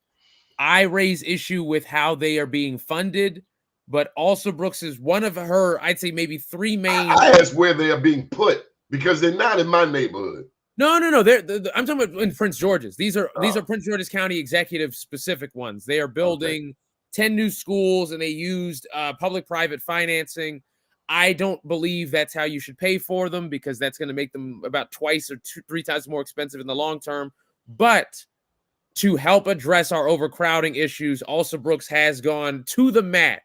I raise issue with how they are being funded, but also Brooks is one of her, I'd say maybe three main. I ask where they are being put because they're not in my neighborhood. No. I'm talking about in Prince George's. These are Prince George's County executive specific ones. They are building 10 new schools and they used public-private financing. I don't believe that's how you should pay for them because that's going to make them about twice or 3 times more expensive in the long term. But to help address our overcrowding issues, also Brooks has gone to the mat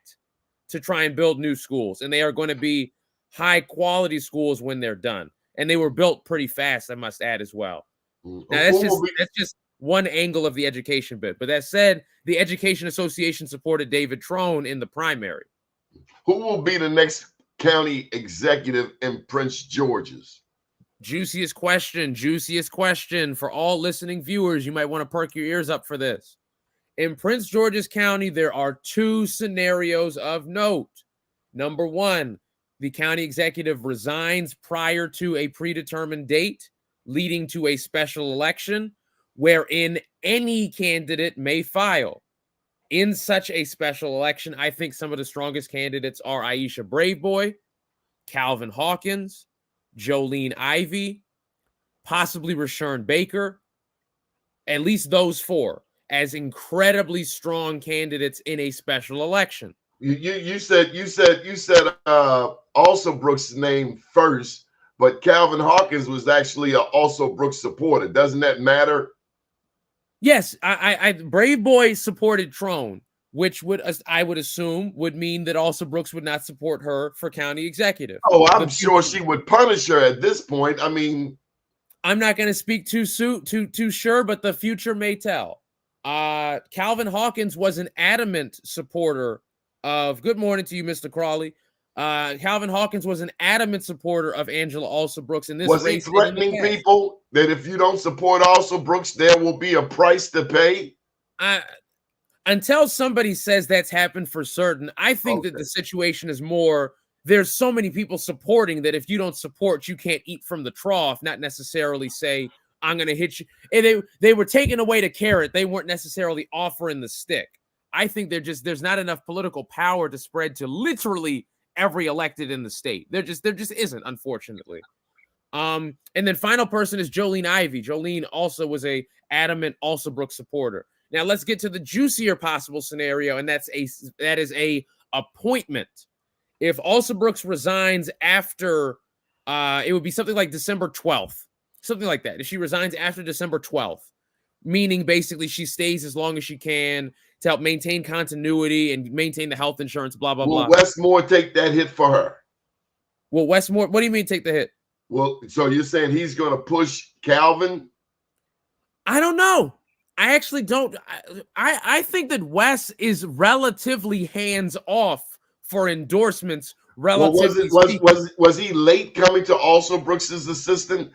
to try and build new schools. And they are going to be high-quality schools when they're done. And they were built pretty fast, I must add, as well. Now, that's just one angle of the education bit. But that said, the Education Association supported David Trone in the primary. Who will be the next county executive in Prince George's? Juiciest question for all listening viewers. You might want to perk your ears up for this. In Prince George's County, there are 2 scenarios of note. Number 1, the county executive resigns prior to a predetermined date, leading to a special election wherein any candidate may file. In such a special election, I think some of the strongest candidates are Aisha Braveboy, Calvin Hawkins, Jolene Ivey, possibly Rashawn Baker. At least those 4 as incredibly strong candidates in a special election. You said also Brooks' name first, but Calvin Hawkins was actually a also Brooks supporter. Doesn't that matter? Yes, I Brave Boy supported Trone, which I would assume would mean that also Brooks would not support her for county executive. Oh, I'm sure she would punish her at this point. I mean, I'm not going to speak too sure, but the future may tell. Calvin Hawkins was an adamant supporter of. Good morning to you, Mr. Crawley. Calvin Hawkins was an adamant supporter of Angela Also Brooks in this race. Was he threatening people that if you don't support Also Brooks, there will be a price to pay? Until somebody says that's happened for certain, I think that the situation is more, there's so many people supporting that if you don't support, you can't eat from the trough, not necessarily say, I'm going to hit you. And they were taking away the carrot. They weren't necessarily offering the stick. I think there's not enough political power to spread to literally every elected in the state. There just isn't, unfortunately. And then final person is Jolene Ivey. Jolene also was a adamant Also Brooks supporter. Now let's get to the juicier possible scenario, and that is a appointment. If Also Brooks resigns after, it would be something like December 12th, something like that. If she resigns after December 12th, meaning basically she stays as long as she can to help maintain continuity and maintain the health insurance, blah, blah, blah. Will Westmore take that hit for her? Well, Westmore, what do you mean take the hit? Well, so you're saying he's going to push Calvin? I don't know. I actually don't. I think that Wes is relatively hands-off for endorsements. Relatively was he late coming to Also Brooks's assistant?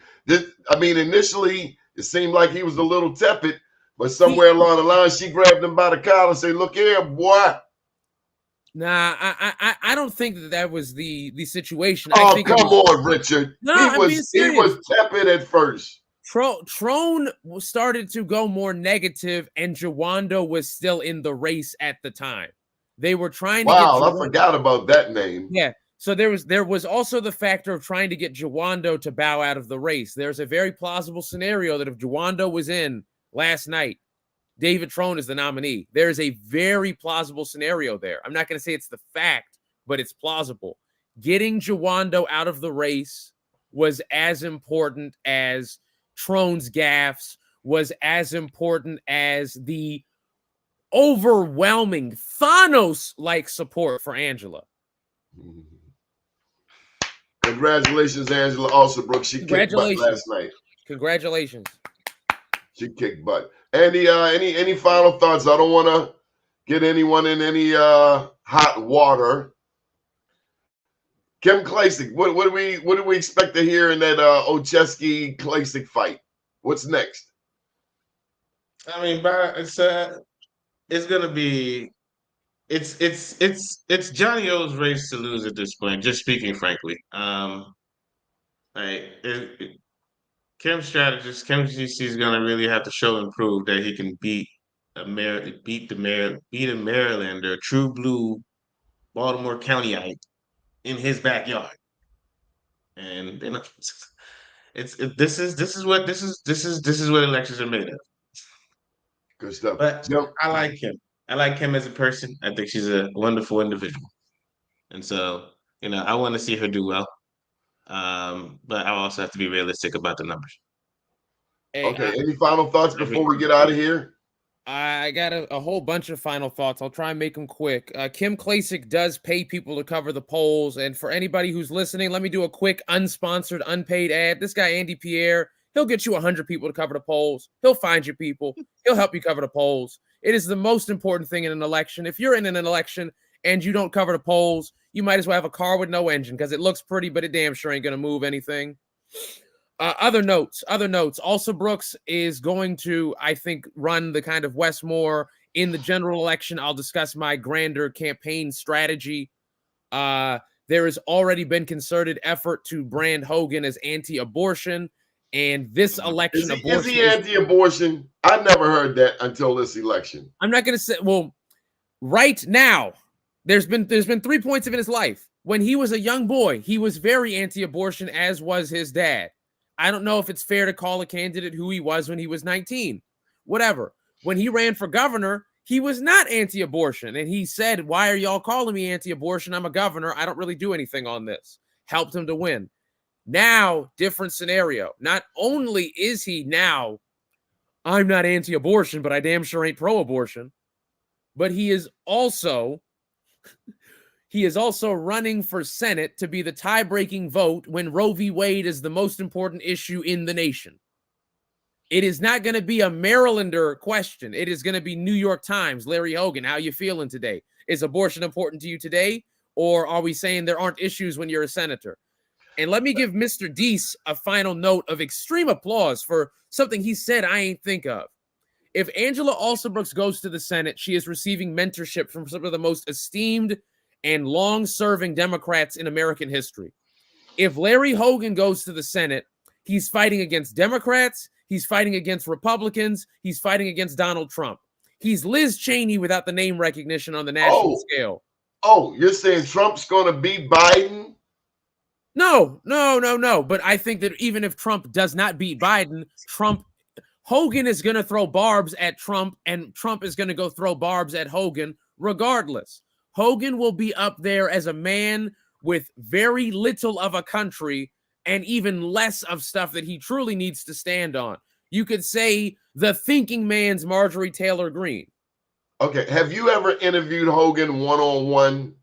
Initially it seemed like he was a little tepid, but somewhere along the line she grabbed him by the collar and said, "Look here, boy." Nah, I don't think that was the situation. Oh, I think come on, Richard. No, he was tepid at first. Trone started to go more negative, and Jawando was still in the race at the time. They were trying to I forgot about that name. Yeah. So there was also the factor of trying to get Jawando to bow out of the race. There's a very plausible scenario that if Jawando was in, last night, David Trone is the nominee. There's a very plausible scenario there. I'm not going to say it's the fact, but it's plausible. Getting Jawando out of the race was as important as Trone's gaffes, was as important as the overwhelming Thanos-like support for Angela. Congratulations, Angela Alsabrook. She kicked butt last night. Congratulations. She kicked butt. Andy, any final thoughts? I don't want to get anyone in any hot water. Kim Klacik, what do we expect to hear in that Ocheski Klacik fight? What's next? I mean, it's gonna be it's Johnny O's race to lose at this point. Just speaking frankly, Kim's strategist, Kim GC is gonna really have to show and prove that he can beat a Marylander, true blue Baltimore Countyite in his backyard, and this is what elections are made of. Good stuff. But I like Kim. I like Kim as a person. I think she's a wonderful individual, and so I want to see her do well. But I also have to be realistic about the numbers. Hey, okay. Any final thoughts before we get out of here? I got a whole bunch of final thoughts. I'll try and make them quick. Kim Klacik does pay people to cover the polls. And for anybody who's listening, let me do a quick unsponsored, unpaid ad. This guy, Andy Pierre, he'll get you 100 people to cover the polls. He'll find you people. He'll help you cover the polls. It is the most important thing in an election. If you're in an election and you don't cover the polls, you might as well have a car with no engine because it looks pretty, but it damn sure ain't going to move anything. Other notes. Also, Brooks is going to, I think, run the kind of Westmore in the general election. I'll discuss my grander campaign strategy. There has already been concerted effort to brand Hogan as anti-abortion, and this election, is he anti-abortion? I never heard that until this election. I'm not going to say. Well, right now, there's been 3 points of in his life. When he was a young boy, he was very anti-abortion, as was his dad. I don't know if it's fair to call a candidate who he was when he was 19. Whatever. When he ran for governor, he was not anti-abortion. And he said, why are y'all calling me anti-abortion? I'm a governor. I don't really do anything on this. Helped him to win. Now, different scenario. Not only is he now, I'm not anti-abortion, but I damn sure ain't pro-abortion. But he is also running for Senate to be the tie-breaking vote when Roe v. Wade is the most important issue in the nation. It is not going to be a Marylander question. It is going to be New York Times. Larry Hogan, how you feeling today? Is abortion important to you today? Or are we saying there aren't issues when you're a senator? And let me give Mr. Deese a final note of extreme applause for something he said I ain't think of. If Angela Alsabrook goes to the Senate, she is receiving mentorship from some of the most esteemed and long-serving Democrats in American history. If Larry Hogan goes to the Senate, he's fighting against Democrats, he's fighting against Republicans, he's fighting against Donald Trump. He's Liz Cheney without the name recognition on the national scale. Oh, you're saying Trump's going to beat Biden? No. But I think that even if Trump does not beat Biden, Hogan is going to throw barbs at Trump, and Trump is going to go throw barbs at Hogan regardless. Hogan will be up there as a man with very little of a country and even less of stuff that he truly needs to stand on. You could say the thinking man's Marjorie Taylor Greene. Okay. Have you ever interviewed Hogan one-on-one?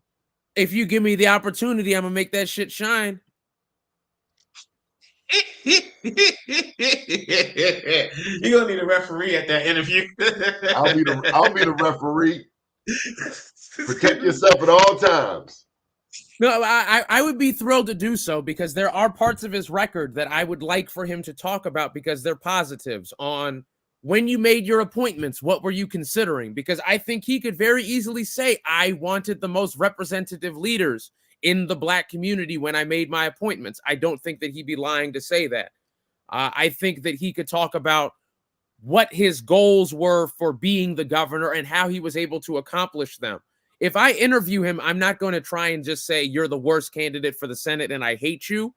If you give me the opportunity, I'm going to make that shit shine. You're going to need a referee at that interview. I'll be the referee. Protect yourself at all times. No, I would be thrilled to do so because there are parts of his record that I would like for him to talk about because they're positives on when you made your appointments, what were you considering? Because I think he could very easily say, I wanted the most representative leaders in the Black community when I made my appointments. I don't think that he'd be lying to say that. I think that he could talk about what his goals were for being the governor and how he was able to accomplish them. If I interview him, I'm not going to try and just say you're the worst candidate for the Senate and I hate you,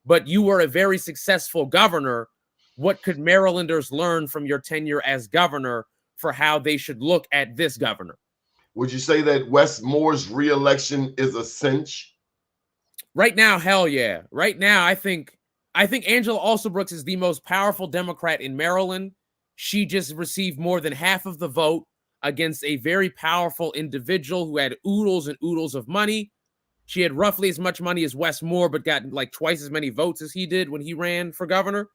but you were a very successful governor what could Marylanders learn from your tenure as governor for how they should look at this governor? Would you say that Wes Moore's reelection is a cinch? Right now, hell yeah. Right now, I think Angela Alsobrooks is the most powerful Democrat in Maryland. She just received more than half of the vote against a very powerful individual who had oodles and oodles of money. She had roughly as much money as Wes Moore, but got like twice as many votes as he did when he ran for governor.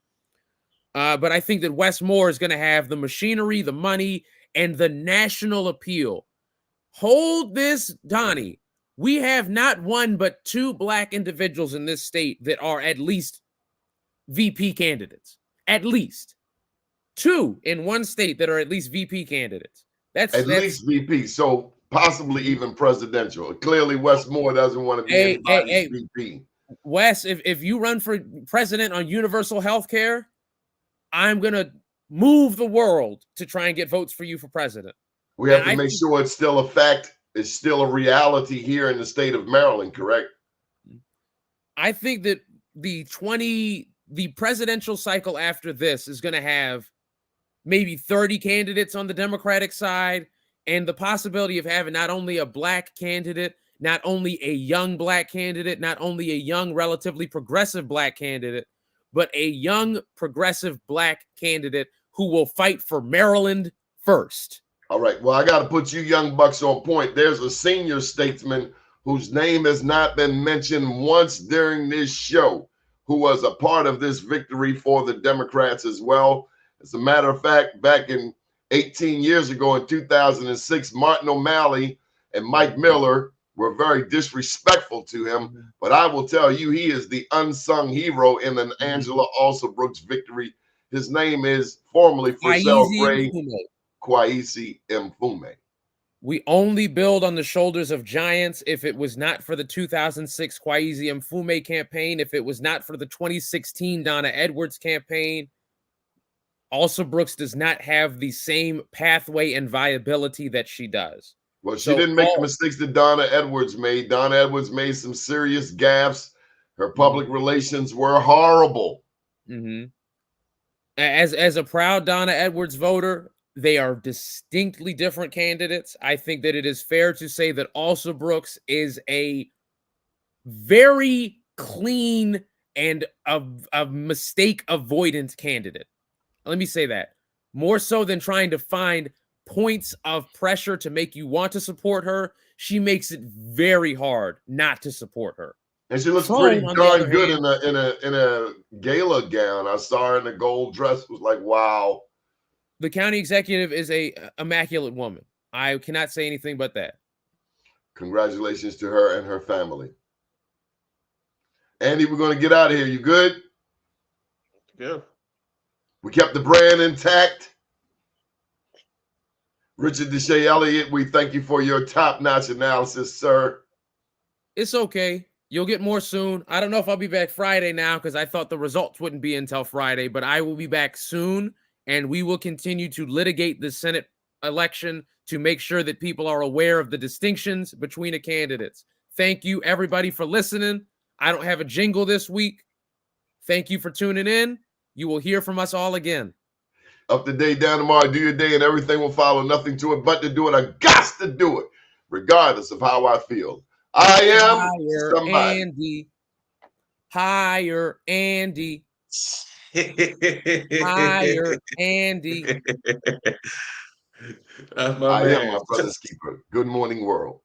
But I think that Wes Moore is going to have the machinery, the money, and the national appeal. Hold this, Doni. We have not one but two black individuals in this state that are at least VP candidates. At least. Two in one state that are at least VP candidates. That's at least VP. So possibly even presidential. Clearly, Wes Moore doesn't want to be anybody's VP. Wes, if you run for president on universal health care, I'm going to move the world to try and get votes for you for president. We have to make sure it's still a fact. It's still a reality here in the state of Maryland, correct? I think that the presidential cycle after this is going to have maybe 30 candidates on the Democratic side, and the possibility of having not only a black candidate, not only a young black candidate, not only a young, relatively progressive black candidate, but a young, progressive black candidate who will fight for Maryland first. All right. Well, I got to put you young bucks on point. There's a senior statesman whose name has not been mentioned once during this show, who was a part of this victory for the Democrats as well. As a matter of fact, back in 18 years ago in 2006, Martin O'Malley and Mike Miller were very disrespectful to him. But I will tell you, he is the unsung hero in an Angela Alsobrooks victory. His name is formerly Frisell Gray Kwesi Mfume. We only build on the shoulders of giants. If it was not for the 2006 Kwesi Mfume campaign, if it was not for the 2016 Donna Edwards campaign, Alsobrooks does not have the same pathway and viability that she does. Well, she didn't make the mistakes that Donna Edwards made. Donna Edwards made some serious gaffes. Her public relations were horrible. As a proud Donna Edwards voter, they are distinctly different candidates. I think that it is fair to say that Alsobrooks is a very clean and a mistake avoidant candidate. Let me say that. More so than trying to find points of pressure to make you want to support her, she makes it very hard not to support her. And she looks pretty darn good in a gala gown. I saw her in a gold dress. Was like, wow. The county executive is a immaculate woman. I cannot say anything but that. Congratulations to her and her family. Andy, we're going to get out of here. You good? Yeah. We kept the brand intact. Richard Deshae Elliott, we thank you for your top-notch analysis, sir. It's okay. You'll get more soon. I don't know if I'll be back Friday now because I thought the results wouldn't be until Friday, but I will be back soon, and we will continue to litigate the Senate election to make sure that people are aware of the distinctions between the candidates. Thank you, everybody, for listening. I don't have a jingle this week. Thank you for tuning in. You will hear from us all again. Up to date, down tomorrow, do your day, and everything will follow. Nothing to it but to do it. I got to do it, regardless of how I feel. I am somebody. Andy. Higher Andy. Higher Andy. I am my brother's keeper. Good morning, world.